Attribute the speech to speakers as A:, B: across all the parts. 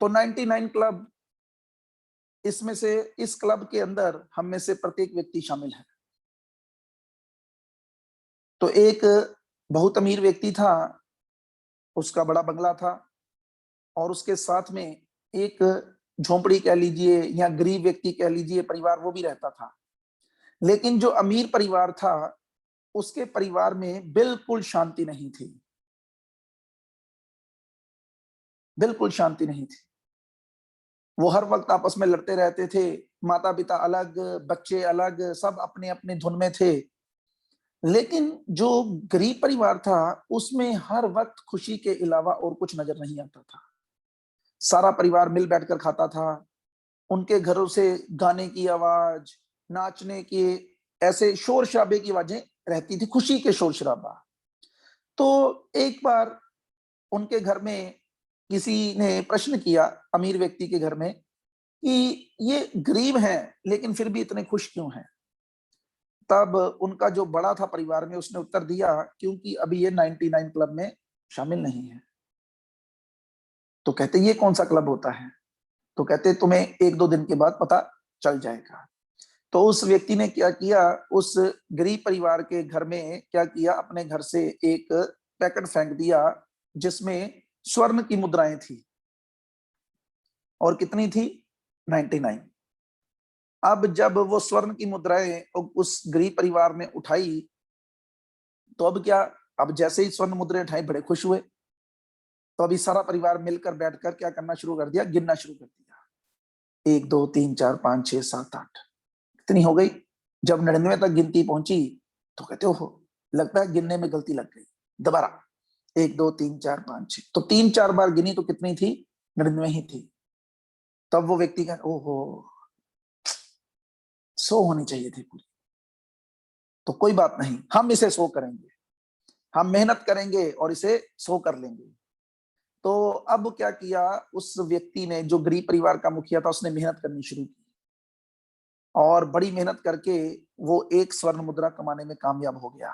A: तो 99 क्लब, इसमें से इस क्लब के अंदर हम में से प्रत्येक व्यक्ति शामिल है। तो एक बहुत अमीर व्यक्ति था, उसका बड़ा बंगला था और उसके साथ में एक झोंपड़ी कह लीजिए या गरीब व्यक्ति कह लीजिए परिवार, वो भी रहता था। लेकिन जो अमीर परिवार था, उसके परिवार में बिल्कुल शांति नहीं थी, बिल्कुल शांति नहीं थी। वो हर वक्त आपस में लड़ते रहते थे, माता पिता अलग, बच्चे अलग, सब अपने अपने धुन में थे। लेकिन जो गरीब परिवार था, उसमें हर वक्त खुशी के अलावा और कुछ नजर नहीं आता था। सारा परिवार मिल बैठकर खाता था, उनके घरों से गाने की आवाज, नाचने की, ऐसे शोर शराबे की आवाजें रहती थी, खुशी के शोर शराबा। तो एक बार उनके घर में किसी ने प्रश्न किया, अमीर व्यक्ति के घर में, कि ये गरीब हैं लेकिन फिर भी इतने खुश क्यों हैं? तब उनका जो बड़ा था परिवार में, उसने उत्तर दिया, क्योंकि अभी ये 99 क्लब में शामिल नहीं है। तो कहते ये कौन सा क्लब होता है? तो कहते तुम्हें 1-2 दिन के बाद पता चल जाएगा। तो उस व्यक्ति ने क्या किया, उस गरीब परिवार के घर में क्या किया, अपने घर से एक पैकेट फेंक दिया जिसमें स्वर्ण की मुद्राएं थी। और कितनी थी? 99। अब जब वो स्वर्ण की मुद्राएं उस गरीब परिवार ने उठाई, तो अब क्या, अब जैसे ही स्वर्ण मुद्राएं उठाई, बड़े खुश हुए। तो अभी सारा परिवार मिलकर बैठकर क्या करना शुरू कर दिया, गिनना शुरू कर दिया। 1 2 3 4 5 6 7 8, कितनी हो गई? जब 99 तक गिनती पहुंची, तो कहते हो लगता है गिनने में गलती लग गई। दोबारा 1 2 3 4 5 6, तो 3-4 बार गिनी तो कितनी थी? 99 ही थी। तब वो व्यक्ति का ओहो, 100 होनी चाहिए थी पूरी। तो कोई बात नहीं, हम इसे 100 करेंगे, हम मेहनत करेंगे और इसे 100 कर लेंगे। तो अब क्या किया, उस व्यक्ति ने, जो गरीब परिवार का मुखिया था, उसने मेहनत करनी शुरू की और बड़ी मेहनत करके वो एक स्वर्ण मुद्रा कमाने में कामयाब हो गया।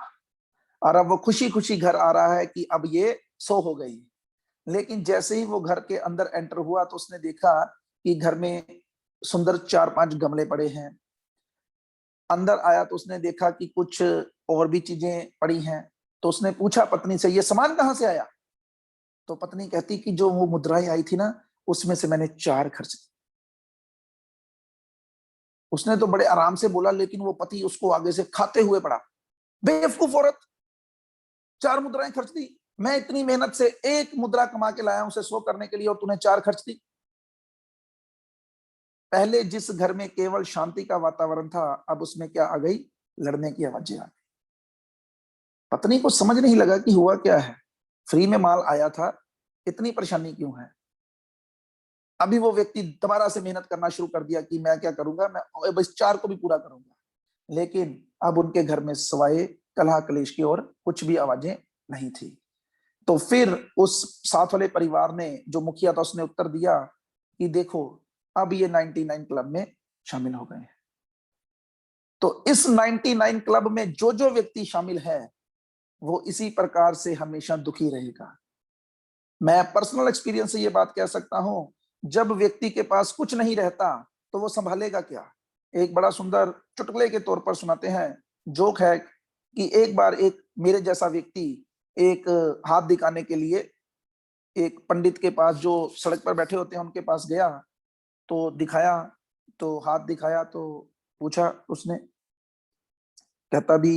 A: और अब वो खुशी खुशी घर आ रहा है कि अब ये 100 हो गई। लेकिन जैसे ही वो घर के अंदर एंटर हुआ, तो उसने देखा कि घर में सुंदर 4-5 गमले पड़े हैं। अंदर आया तो उसने देखा कि कुछ और भी चीजें पड़ी हैं। तो उसने पूछा पत्नी से, ये सामान कहां से आया? तो पत्नी कहती कि जो वो मुद्राएं आई थी ना, उसमें से मैंने 4 खर्च की। उसने तो बड़े आराम से बोला, लेकिन वो पति उसको आगे से खाते हुए पड़ा, बेवकूफ औरत, 4 मुद्राएं खर्च दी। मैं इतनी मेहनत से 1 मुद्रा कमा के लाया हूं उसे 100 करने के लिए, और तूने 4 खर्च दी। पहले जिस घर में केवल शांति का वातावरण था, अब उसमें क्या आ गई? लड़ने की आवाजें आ गई। पत्नी को समझ नहीं लगा कि हुआ क्या है, फ्री में माल आया था, इतनी परेशानी क्यों है? अभी वो व्यक्ति दोबारा से मेहनत करना शुरू कर दिया कि मैं क्या करूंगा, मैं बस 4 को भी पूरा करूंगा। लेकिन अब उनके घर में सवाए कलह कलेश की और कुछ भी आवाजें नहीं थी। तो फिर उस साथ वाले परिवार ने, जो मुखिया था, उसने उत्तर दिया कि देखो, अब ये 99 क्लब में शामिल हो गए हैं। तो इस 99 क्लब में जो जो व्यक्ति शामिल है, वो इसी प्रकार से हमेशा दुखी रहेगा। मैं पर्सनल एक्सपीरियंस से ये बात कह सकता हूं, जब व्यक्ति के पास कुछ नहीं रहता, तो वो संभालेगा क्या? एक बड़ा सुंदर चुटकुले के तौर पर सुनाते हैं, जोक है कि एक बार एक मेरे जैसा व्यक्ति एक हाथ दिखाने के लिए एक पंडित के पास, जो सड़क पर बैठे होते हैं उनके पास गया। तो दिखाया, तो हाथ दिखाया, तो पूछा उसने, कहता भी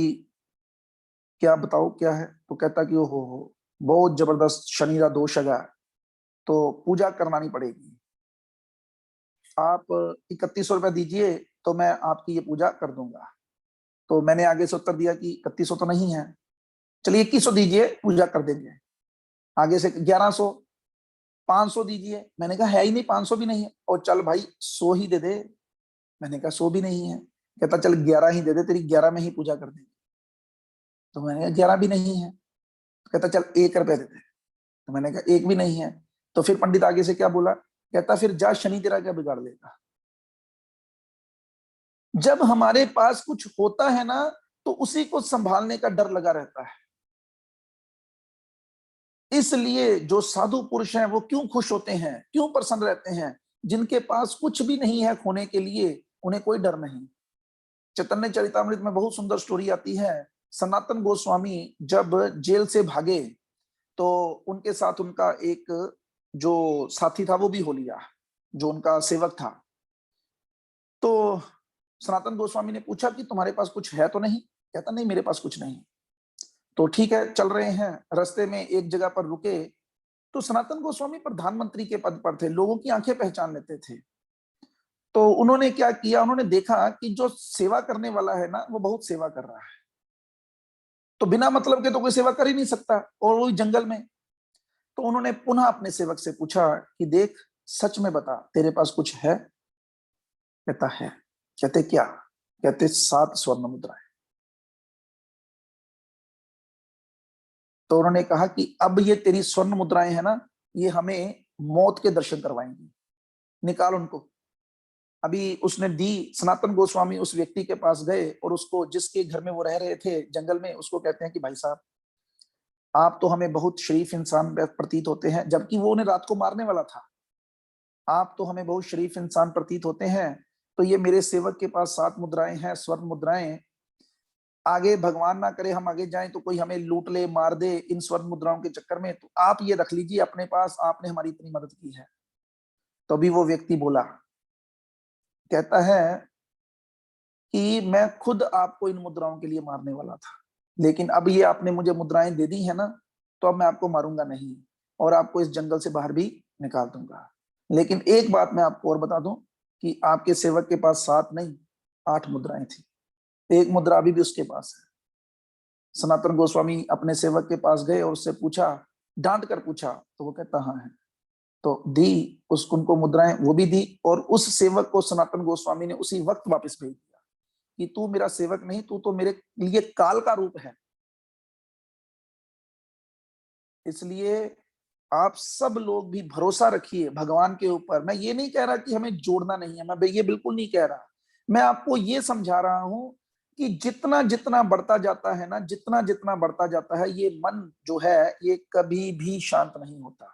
A: क्या बताओ क्या है? तो कहता कि ओ हो, बहुत जबरदस्त शनि का दोष है, तो पूजा करवानी पड़ेगी। आप 3100 रुपया दीजिए, तो मैं आपकी ये पूजा कर दूंगा। तो मैंने आगे से उत्तर दिया कि 3100 तो नहीं है, चलिए 2100 दीजिए, पूजा कर देंगे। आगे से 1100, 500 दीजिए, मैंने कहा है ही नहीं, 500 भी नहीं है, और चल भाई 100 ही दे दे। मैंने कहा 100 भी नहीं है। कहता चल 11 ही दे दे, तेरी 11 में ही पूजा कर देंगे। तो मैंने कहा 11 भी नहीं है। तो कहता चल 1 रुपया दे दे। तो मैंने कहा 1 भी नहीं है। तो फिर पंडित आगे से क्या बोला, कहता फिर जा, शनि तेरा क्या बिगाड़ लेगा। जब हमारे पास कुछ होता है ना, तो उसी को संभालने का डर लगा रहता है। इसलिए जो साधु पुरुष हैं वो क्यों खुश होते हैं, क्यों प्रसन्न रहते हैं? जिनके पास कुछ भी नहीं है खोने के लिए, उन्हें कोई डर नहीं। चैतन्य चरितामृत में बहुत सुंदर स्टोरी आती है। सनातन गोस्वामी जब जेल से भागे तो उनके साथ उनका एक जो साथी था वो भी हो लिया, जो उनका सेवक था। तो सनातन गोस्वामी ने पूछा कि तुम्हारे पास कुछ है तो नहीं? कहता नहीं, मेरे पास कुछ नहीं। तो ठीक है, चल रहे हैं, रास्ते में एक जगह पर रुके। तो सनातन गोस्वामी प्रधानमंत्री के पद पर थे, लोगों की आंखें पहचान लेते थे। तो उन्होंने क्या किया, उन्होंने देखा कि जो सेवा करने वाला है ना, वो बहुत सेवा कर रहा है। तो बिना मतलब के तो कोई सेवा कर ही नहीं सकता, और वो जंगल में। तो उन्होंने पुनः अपने सेवक से पूछा कि देख, सच में बता, तेरे पास कुछ है? कहता है। कहते क्या? कहते 7 स्वर्ण मुद्राएं। तो उन्होंने कहा कि अब ये तेरी स्वर्ण मुद्राएं है ना, ये हमें मौत के दर्शन करवाएंगी, निकाल उनको। अभी उसने दी। सनातन गोस्वामी उस व्यक्ति के पास गए और उसको, जिसके घर में वो रह रहे थे जंगल में, उसको कहते हैं कि भाई साहब, आप तो हमें बहुत शरीफ इंसान प्रतीत होते हैं, जबकि वो उन्हें रात को मारने वाला था। आप तो हमें बहुत शरीफ इंसान प्रतीत होते हैं। तो ये मेरे सेवक के पास 7 मुद्राएं हैं, स्वर्ण मुद्राएं। आगे भगवान ना करे हम आगे जाएं तो कोई हमें लूट ले, मार दे इन स्वर्ण मुद्राओं के चक्कर में, तो आप ये रख लीजिए अपने पास, आपने हमारी इतनी मदद की है। तो अभी वो व्यक्ति बोला, कहता है कि मैं खुद आपको इन मुद्राओं के लिए मारने वाला था, लेकिन अब ये आपने मुझे मुद्राएं दे दी है ना, तो अब मैं आपको मारूंगा नहीं, और आपको इस जंगल से बाहर भी निकाल दूंगा। लेकिन एक बात मैं आपको और बता दूं कि आपके सेवक के पास 7 नहीं, 8 मुद्राएं थी। एक मुद्रा अभी भी उसके पास है। सनातन गोस्वामी अपने सेवक के पास गए और उससे पूछा, डांट कर पूछा, तो वो कहता हाँ है। तो दी, उस उनको मुद्राएं वो भी दी, और उस सेवक को सनातन गोस्वामी ने उसी वक्त वापस भेज दिया कि तू मेरा सेवक नहीं, तू तो मेरे लिए काल का रूप है। इसलिए आप सब लोग भी भरोसा रखिए भगवान के ऊपर। मैं ये नहीं कह रहा कि हमें जोड़ना नहीं है, मैं ये बिल्कुल नहीं कह रहा। मैं आपको ये समझा रहा हूं कि जितना जितना बढ़ता जाता है ना, जितना जितना बढ़ता जाता है, ये मन जो है ये कभी भी शांत नहीं होता।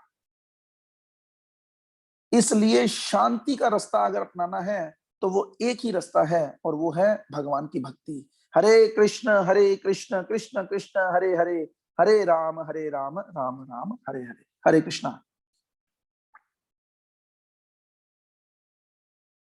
A: इसलिए शांति का रास्ता अगर अपनाना है तो वो एक ही रास्ता है, और वो है भगवान की भक्ति। हरे कृष्ण कृष्ण कृष्ण हरे हरे, हरे राम राम राम हरे हरे। हरे कृष्णा।